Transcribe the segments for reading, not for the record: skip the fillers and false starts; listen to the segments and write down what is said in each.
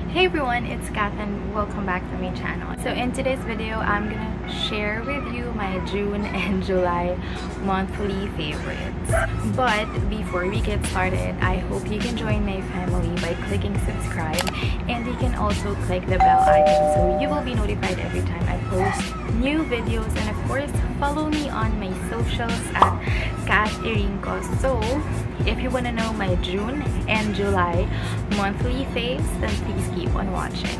Hey everyone, it's Kath and welcome back to my channel. So in today's video, I'm gonna share with you my June and July monthly favorites. But before we get started, I hope you can join my family by clicking subscribe, and you can also click the bell icon so you will be notified every time I post new videos. And of course, follow me on my socials at kathirinco. So if you want to know my June and July monthly faves, then please keep on watching.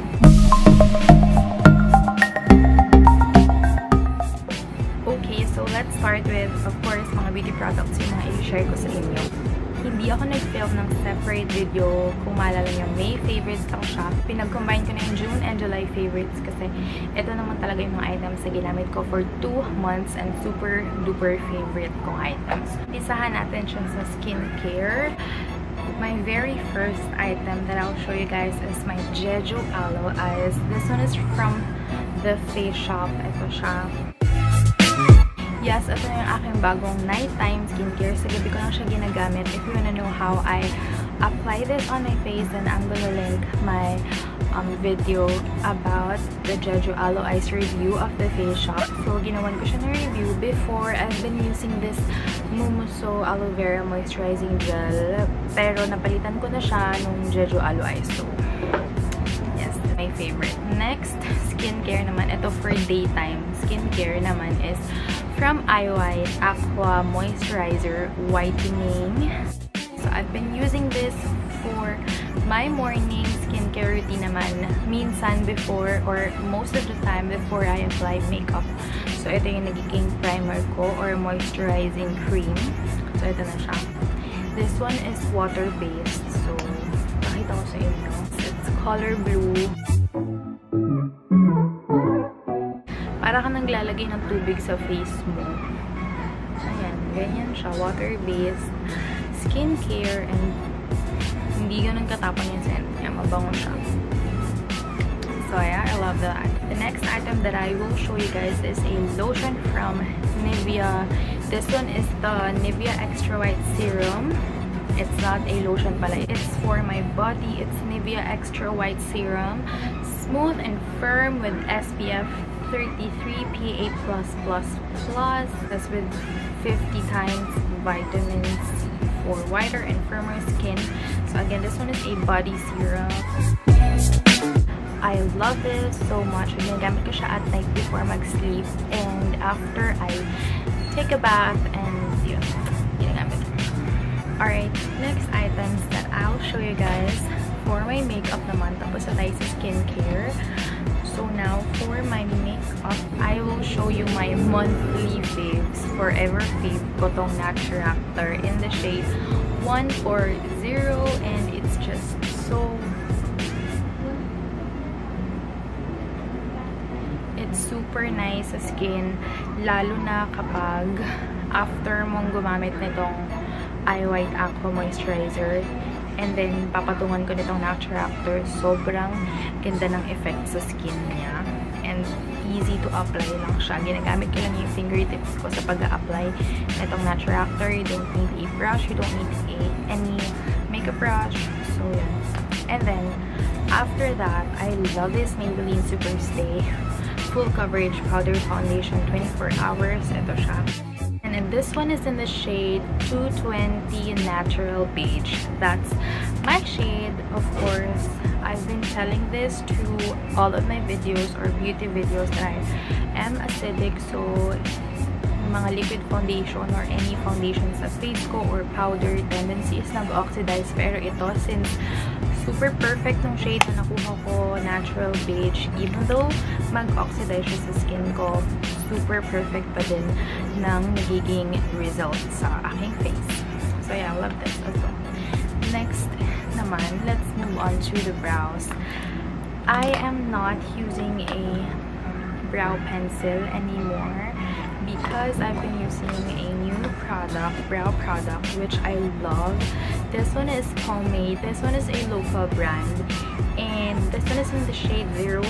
Okay, so let's start with, of course, mga beauty products yung mga i-share ko sa inyo. Hindi ako nag-film ng separate video. Kung maalala nyo, May favorites lang siya. Pinag-combine ko na yung June and July favorites kasi ito naman talaga yung mga items na ginamit ko for 2 months and super duper favorite kong items. Isahan natin siya sa skincare. My very first item that I'll show you guys is my Jeju Aloe Eyes. This one is from the Face Shop. Ito siya. Yes, ito yung aking bagong nighttime skincare. Sa gabi ko lang siya ginagamit. If you wanna know how I apply this on my face, then I'm gonna link my video about the Jeju Aloe Eyes review of the Face Shop. So, ginawan ko siya na review before. I've been using this Mumuso Aloe Vera Moisturizing Gel. Pero napalitan ko na siya nung Jeju Aloe Eyes. So, yes, my favorite. Next, skincare naman. Ito for daytime skincare naman is from IOI Aqua Moisturizer Whitening. So, I've been using this for my morning skincare routine naman. Minsan before or most of the time before I apply makeup. So, ito yung nagiging primer ko or moisturizing cream. So, ito na siya. This one is water-based. So, pakita ko sa inyo. It's color blue. Para ka naglalagay ng tubig sa face mo. Ayan, ganyan siya. Water-based skincare and hindi ganun katapang yung scent niya. Mabango siya. So yeah, I love that. The next item that I will show you guys is a lotion from Nivea. This one is the Nivea Extra White Serum. It's not a lotion pala. It's for my body. It's Nivea Extra White Serum. Smooth and firm with SPF 33 PA+++. That's with 50 times vitamin C for whiter and firmer skin. So again, this one is a body serum. I love this so much. Ginagamit ko siya at night before mag-sleep and after I take a bath, and yun, ginagamit ko. Alright, next items that I'll show you guys for my makeup naman. Tapos sa tayo sa skincare. So now, for my makeup, I will show you my monthly faves. Forever fave ko tong Naturactor in the shade 140, and it's just so... It's super nice sa skin, lalo na kapag after mong gumamit nitong Eye White Aqua Moisturizer. And then, papatungan ko nitong Naturactor. Sobrang ganda ng effect sa skin niya. And easy to apply lang siya. Ginagamit ko lang yung fingertips ko sa pag-a-apply nitong Naturactor. You don't need a brush. You don't need any makeup brush. So, yan. And then, after that, I love this Maybelline Superstay Full Coverage Powder Foundation 24 hours. Ito siya. And this one is in the shade 220 Natural Beige. That's my shade. Of course, I've been telling this to all of my videos or beauty videos that I am acidic. So, mga liquid foundation or any foundation sa face ko or powder tendency is nag-oxidize. Pero ito, since super perfect ng shade na nakuha ko, natural beige, even though mag-oxidize siya sa skin ko, super perfect pa din ng nagiging result sa aking face. So yeah, I love this as well. Next naman, let's move on to the brows. I am not using a brow pencil anymore because I've been using a new brow product, which I love. This one is Pomade. This one is a local brand. And this one is in the shade 03.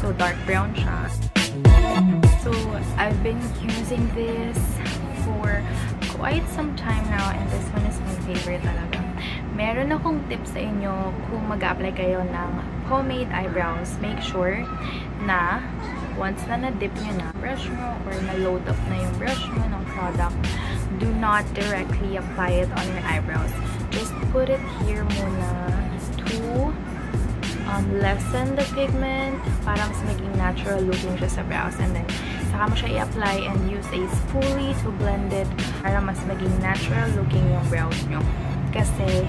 So, dark brown siya. So, I've been using this for quite some time now, and this one is my favorite talaga. Meron akong tips sa inyo kung mag-apply kayo ng pomade eyebrows. Make sure na once na na-dip nyo na brush mo or na-load up na yung brush mo ng product, do not directly apply it on your eyebrows. Just put it here muna to lessen the pigment para mas maging natural looking siya sa brows. And then, saka mo siya i-apply and use a spoolie to blend it para mas maging natural looking yung brows nyo. Kasi,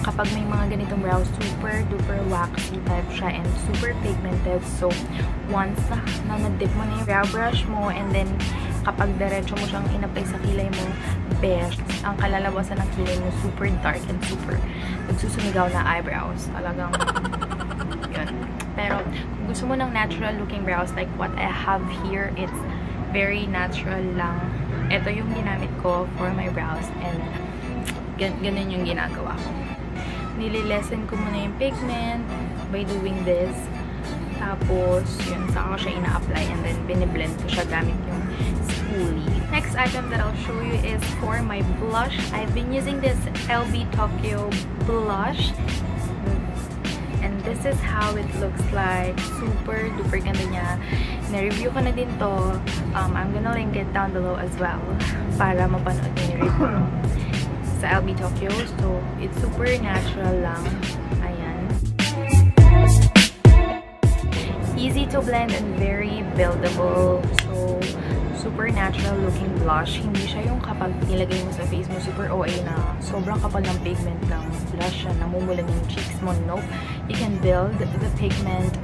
kapag may mga ganitong brows, super duper waxy type siya and super pigmented. So, once na na-dip mo na yung brow brush mo, and then, kapag diretso mo siyang in-apply sa kilay mo, besh, ang kalalabasan ng kilay mo, super dark and super nagsusumigaw na eyebrows. Talagang, yun. Pero, kung gusto mo ng natural looking brows, like what I have here, it's very natural lang. Ito yung ginamit ko for my brows, and ganun yung ginagawa ko. Nililesen ko muna yung pigment by doing this. Tapos, yun, saka ko siya ina-apply, and then biniblend ko siya gamit yung spoolie. Next item that I'll show you is for my blush. I've been using this LB Tokyo blush. And this is how it looks like. Super duper ganda niya. Na-review ko na din to. I'm gonna link it down below as well para mapanood niyo yung review sa LB Tokyo. So, it's super natural lang. Ayan. Easy to blend and very buildable. So, super natural looking blush. Hindi siya yung kapag nilagay mo sa face mo, super OA na sobrang kapal ng pigment ng blush siya, namumulan yung cheeks mo. Nope. You can build the pigment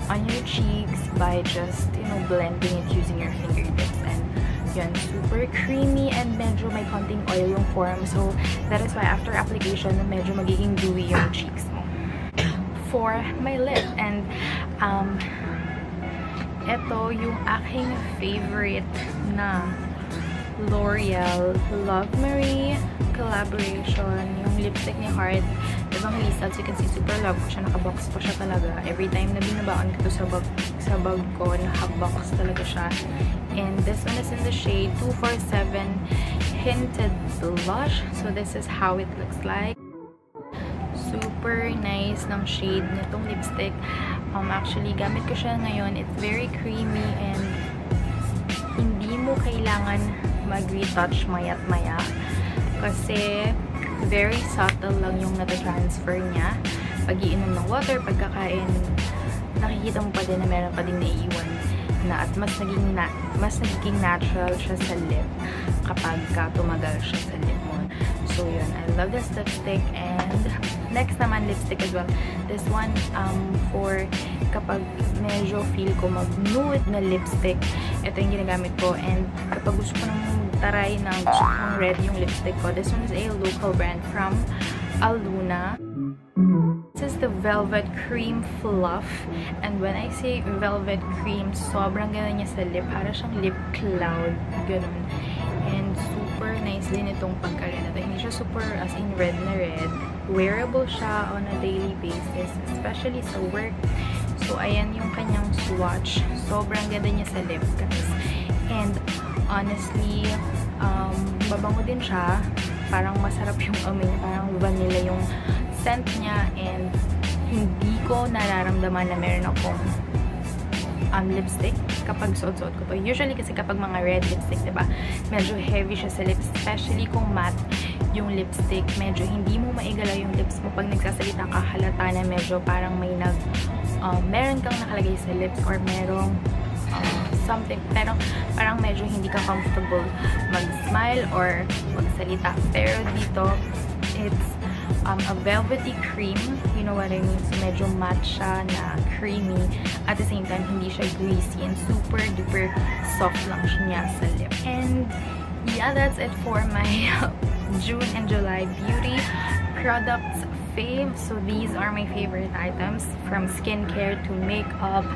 on your cheeks by just, you know, blending it using your fingertips. And yun, super creamy and medyo may konting oil yung form. So, that is why after application, medyo magiging dewy yung cheeks mo. For my lip. And, ito yung aking favorite na L'Oreal Love Marie collaboration. Yung lipstick ni Heart. Evangelista, as you can see, super love ko siya. Nakabox pa siya talaga. Every time na binabaon ko sa bag ko, nakabox talaga siya. And this one is in the shade 247 Hinted Blush. So this is how it looks like. Super nice ng shade nitong lipstick. Actually, gamit ko siya ngayon. It's very creamy and hindi mo kailangan mag-retouch maya't maya. Kasi very subtle lang yung nata-transfer niya. Pag-iinom ng water, pagkakain, nakikita mo pa din na meron pa din naiiwan na at mas naging natural siya sa lip kapag tumagal siya sa lip mo. So yun, I love this lipstick. And next naman, lipstick as well. This one, for kapag medyo feel ko mag-nude na lipstick, ito yung ginagamit ko. And kapag gusto ko nang taray na gusto kong red yung lipstick ko, this one is a local brand from Aluna. This is the Velvet Cream Fluff. And when I say Velvet Cream, sobrang ganda niya sa lip. Para siyang lip cloud. Ganun. And super nice din itong pagka-red na ito. Hindi siya super as in red na red. Wearable siya on a daily basis, especially sa work. So, ayan yung kanyang swatch. Sobrang ganda niya sa lip, guys. And honestly, babango din siya. Parang masarap yung amoy. Parang vanilla yung scent niya, and hindi ko nararamdaman na meron akong lipstick kapag suot-suot ko to. Usually kasi kapag mga red lipstick, diba, medyo heavy siya sa lips, especially kung matte yung lipstick. Medyo hindi mo maigala yung lips mo. Pag nagsasalita ka, halata na medyo parang may meron kang nakalagay sa lips or merong something. Pero parang medyo hindi ka comfortable mag-smile or magsalita. Pero dito, it's a velvety cream. You know what I mean? So, medyo matte siya na creamy. At the same time, hindi siya greasy and super duper soft lang siya sa lip. And yeah, that's it for my June and July beauty products fave. So these are my favorite items, from skincare to makeup.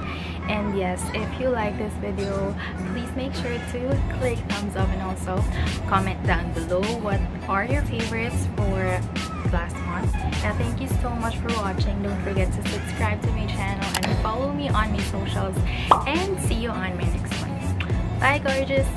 And yes, if you like this video, please make sure to click thumbs up and also comment down below what are your favorites for last month. And thank you so much for watching. Don't forget to subscribe to my channel and follow me on my socials, and see you on my next one. Bye, gorgeous!